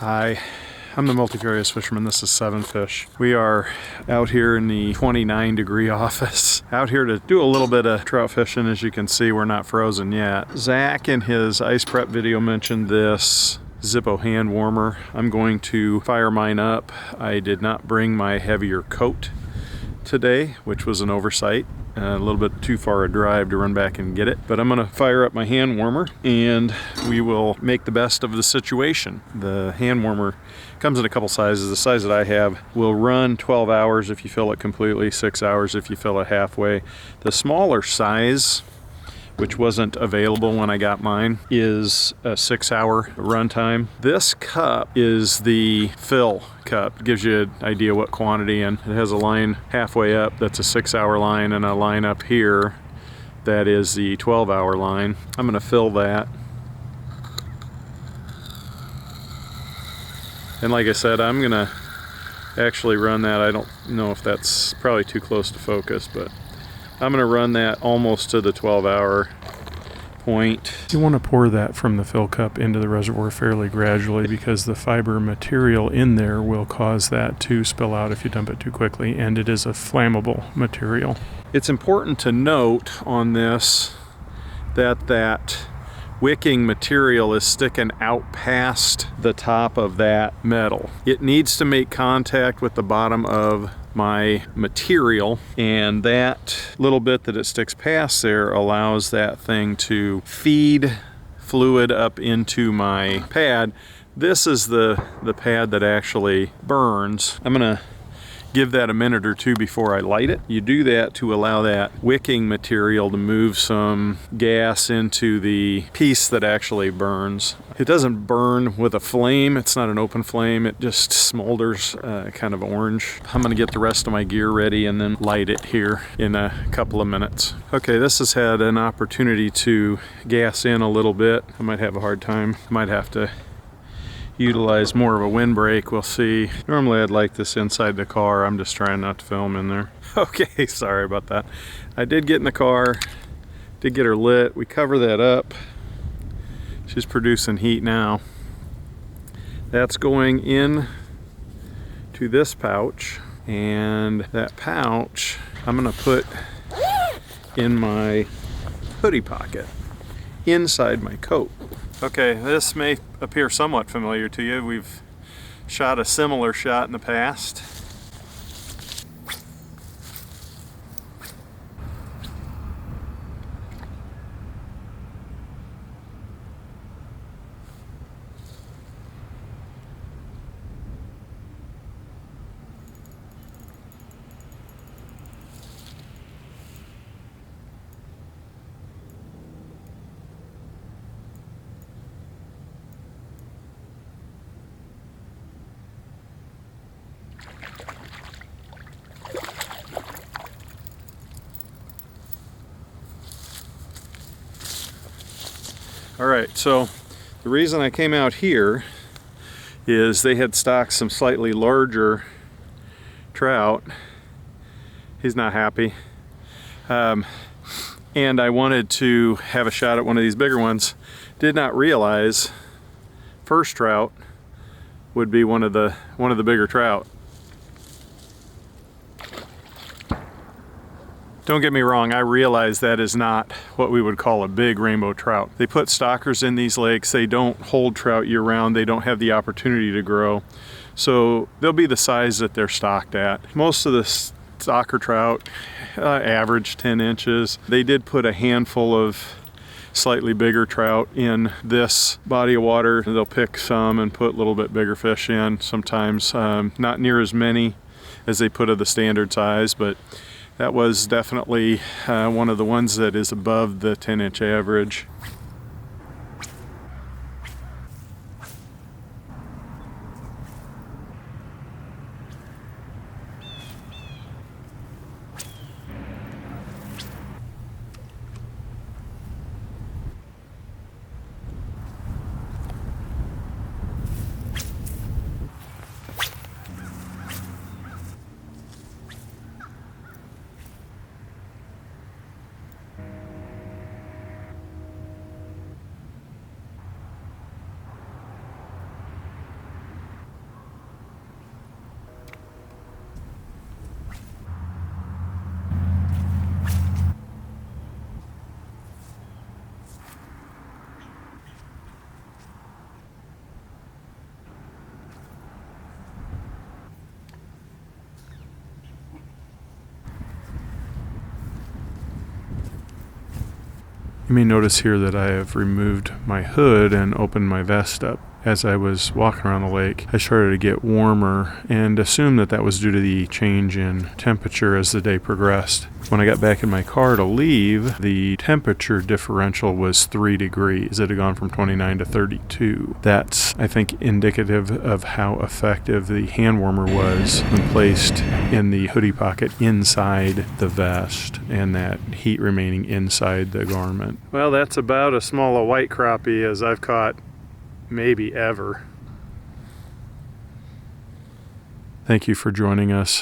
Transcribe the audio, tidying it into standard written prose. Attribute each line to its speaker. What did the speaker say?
Speaker 1: Hi, I'm the multifarious fisherman. This is Seven Fish. We are out here in the 29-degree office. Out here to do a little bit of trout fishing. As you can see, we're not frozen yet. Zach in his ice prep video mentioned this Zippo Handwarmer. I'm going to fire mine up. I did not bring my heavier coat today, which was an oversight. A little bit too far a drive to run back and get it, but I'm gonna fire up my hand warmer and we will make the best of the situation. The hand warmer comes in a couple sizes. The size that I have will run 12 hours if you fill it completely, 6 hours if you fill it halfway. The smaller size, which wasn't available when I got mine, is a 6-hour runtime. This cup is the fill cup. It gives you an idea what quantity, and it has a line halfway up that's a 6-hour line and a line up here that is the 12-hour line. I'm gonna fill that. And like I said, I'm gonna actually run that. I don't know if that's probably too close to focus, but I'm gonna run that almost to the 12-hour point. You want to pour that from the fill cup into the reservoir fairly gradually because the fiber material in there will cause that to spill out if you dump it too quickly, and it is a flammable material. It's important to note on this that wicking material is sticking out past the top of that metal. It needs to make contact with the bottom of my material, and that little bit that it sticks past there allows that thing to feed fluid up into my pad. This is the pad that actually burns. I'm gonna give that a minute or two before I light it. You do that to allow that wicking material to move some gas into the piece that actually burns. It doesn't burn with a flame. It's not an open flame. It just smolders kind of orange. I'm gonna get the rest of my gear ready and then light it here in a couple of minutes. Okay, this has had an opportunity to gas in a little bit. I might have a hard time. Might have to utilize more of a windbreak. We'll see. Normally I'd like this inside the car. I'm just trying not to film in there. Okay, sorry about that. I did get in the car, did get her lit. We cover that up. She's producing heat now. That's going in to this pouch, and that pouch I'm gonna put in my hoodie pocket inside my coat. Okay, this may appear somewhat familiar to you. We've shot a similar shot in the past. All right, so the reason I came out here is they had stocked some slightly larger trout. He's not happy. And I wanted to have a shot at one of these bigger ones. Did not realize first trout would be one of the bigger trout. Don't get me wrong, I realize that is not what we would call a big rainbow trout. They put stockers in these lakes. They don't hold trout year round. They don't have the opportunity to grow. So they'll be the size that they're stocked at. Most of the stocker trout average 10 inches. They did put a handful of slightly bigger trout in this body of water. They'll pick some and put a little bit bigger fish in sometimes. Not near as many as they put of the standard size, but that was definitely one of the ones that is above the 10-inch average. You may notice here that I have removed my hood and opened my vest up. As I was walking around the lake, I started to get warmer and assumed that that was due to the change in temperature as the day progressed. When I got back in my car to leave, the temperature differential was 3 degrees. It had gone from 29 to 32. That's, I think, indicative of how effective the hand warmer was when placed in the hoodie pocket inside the vest and that heat remaining inside the garment. Well, that's about as small a white crappie as I've caught maybe ever. Thank you for joining us.